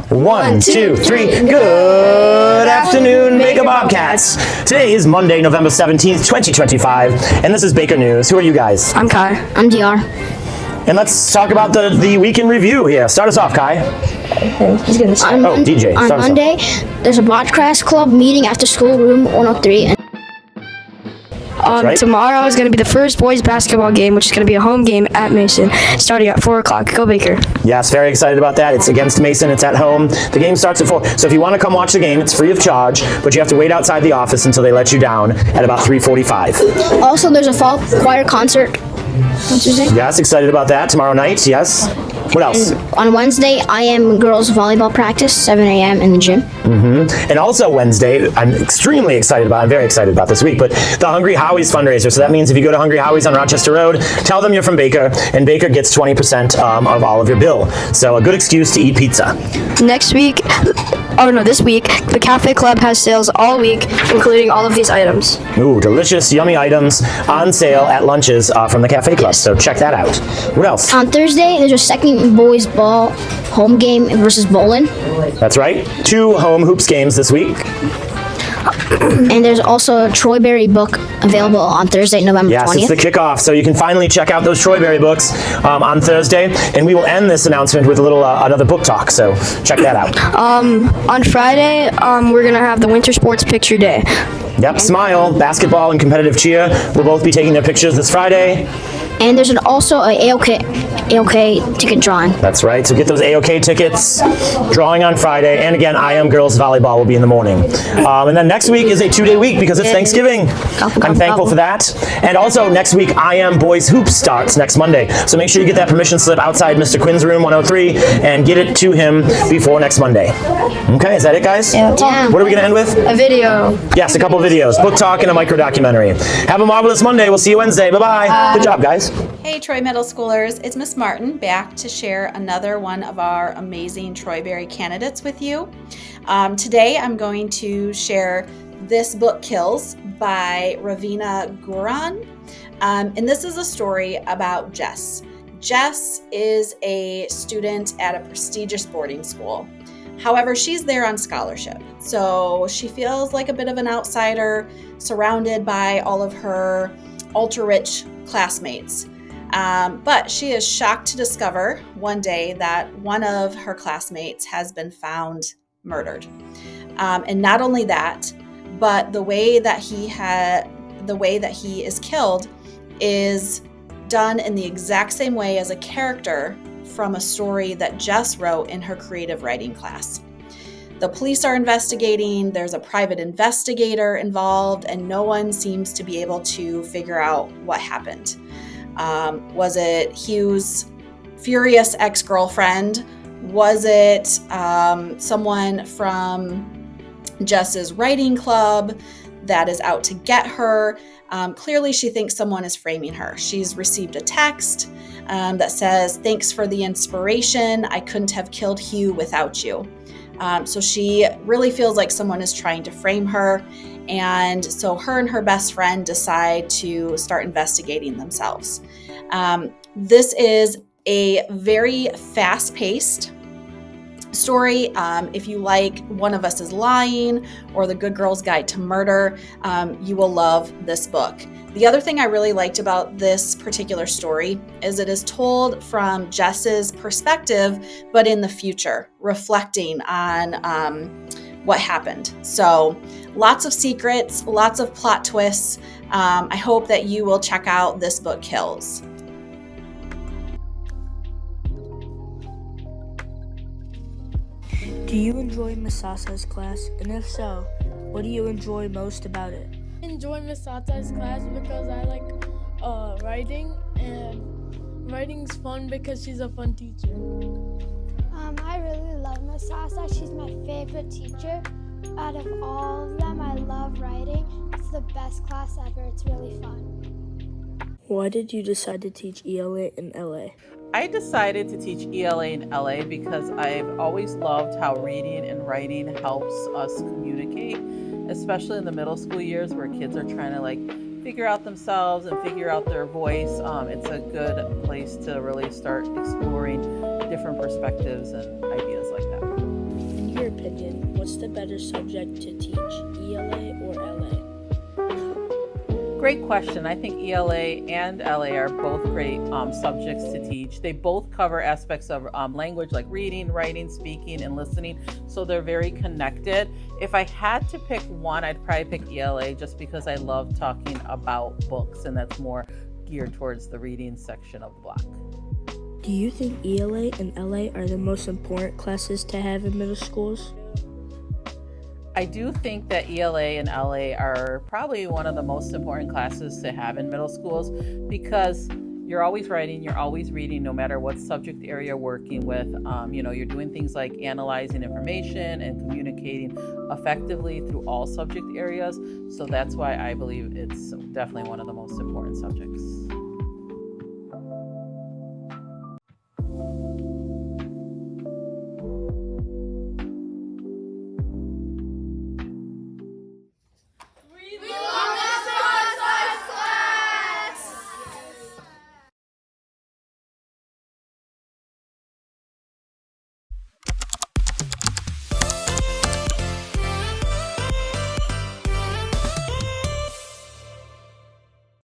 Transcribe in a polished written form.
One, two, three. Good afternoon, Baker Bobcats. Today is Monday, November 17th, 2025, and this is Baker News. Who are you guys? I'm Kai. I'm DR. And let's talk about the week in review here. Start us off, Kai. DJ. On Monday, there's a broadcast club meeting after school room 103. Right. Tomorrow is going to be the first boys basketball game, which is going to be a home game at Mason, starting at 4 o'clock. Go Baker. Yes, very excited about that. It's against Mason. It's at home. The game starts at 4. So if you want to come watch the game, it's free of charge, but you have to wait outside the office until they let you down at about 3:45. Also, there's a fall choir concert on Tuesday. Yes, excited about that. Tomorrow night, yes. What else? And on Wednesday, I am girls volleyball practice, 7 a.m. in the gym. And also Wednesday, I'm very excited about this week, but the Hungry Howie's fundraiser. So that means if you go to Hungry Howie's on Rochester Road, tell them you're from Baker, and Baker gets 20% of all of your bill. So a good excuse to eat pizza. This week, the Cafe Club has sales all week, including all of these items. Ooh, delicious, yummy items on sale at lunches from the Cafe Club. So check that out. What else? On Thursday, there's a second boys ball home game versus bowling. That's right. 2 home hoops games this week. And there's also a Troy Berry book available on Thursday, November 20th. Yes, it's the kickoff, so you can finally check out those Troy Berry books on Thursday, and we will end this announcement with a little another book talk, so check that out. On Friday, we're going to have the Winter Sports Picture Day. Yep, Smile, basketball, and competitive cheer will both be taking their pictures this Friday. And there's also a AOK ticket drawing. That's right. So get those AOK tickets. Drawing on Friday. And again, I Am Girls Volleyball will be in the morning. And then next week is a 2-day week because it's Thanksgiving. I'm thankful for that. And also next week, I Am Boys Hoops starts next Monday. So make sure you get that permission slip outside Mr. Quinn's room 103 and get it to him before next Monday. Okay, is that it, guys? Yeah. What are we going to end with? A video. Yes, a couple videos. Book talk and a micro documentary. Have a marvelous Monday. We'll see you Wednesday. Bye-bye. Good job, guys. Hey Troy Middle Schoolers, it's Miss Martin back to share another one of our amazing Troy Berry candidates with you. Today I'm going to share This Book Kills by Ravina Guran. And this is a story about Jess. Jess is a student at a prestigious boarding school. However, she's there on scholarship, so she feels like a bit of an outsider surrounded by all of her ultra-rich classmates. But she is shocked to discover one day that one of her classmates has been found murdered. And not only that, but the way that he is killed is done in the exact same way as a character from a story that Jess wrote in her creative writing class. The police are investigating, there's a private investigator involved, and no one seems to be able to figure out what happened. Was it Hugh's furious ex-girlfriend? Was it someone from Jess's writing club that is out to get her? Clearly, she thinks someone is framing her. She's received a text that says, "Thanks for the inspiration. I couldn't have killed Hugh without you." So she really feels like someone is trying to frame her. And so her and her best friend decide to start investigating themselves. This is a very fast-paced story. If you like One of Us is Lying or The Good Girl's Guide to Murder, you will love this book. The other thing I really liked about this particular story is it is told from Jess's perspective, but in the future, reflecting on what happened. So lots of secrets, lots of plot twists. I hope that you will check out This Book Kills. Do you enjoy Miss Sasa's class? And if so, what do you enjoy most about it? I enjoy Miss Sasa's class because I like writing, and writing's fun because she's a fun teacher. I really love Miss Sasa. She's my favorite teacher. Out of all of them, I love writing. It's the best class ever. It's really fun. Why did you decide to teach ELA in LA? I decided to teach ELA in LA because I've always loved how reading and writing helps us communicate, especially in the middle school years where kids are trying to figure out themselves and figure out their voice. It's a good place to really start exploring different perspectives and ideas like that. In your opinion, what's the better subject to teach, ELA or LA? Great question. I think ELA and LA are both great subjects to teach. They both cover aspects of language like reading, writing, speaking, and listening, so they're very connected. If I had to pick one, I'd probably pick ELA just because I love talking about books, and that's more geared towards the reading section of the block. Do you think ELA and LA are the most important classes to have in middle schools? I do think that ELA and LA are probably one of the most important classes to have in middle schools because you're always writing, you're always reading, no matter what subject area you're working with. You're doing things like analyzing information and communicating effectively through all subject areas. So that's why I believe it's definitely one of the most important subjects.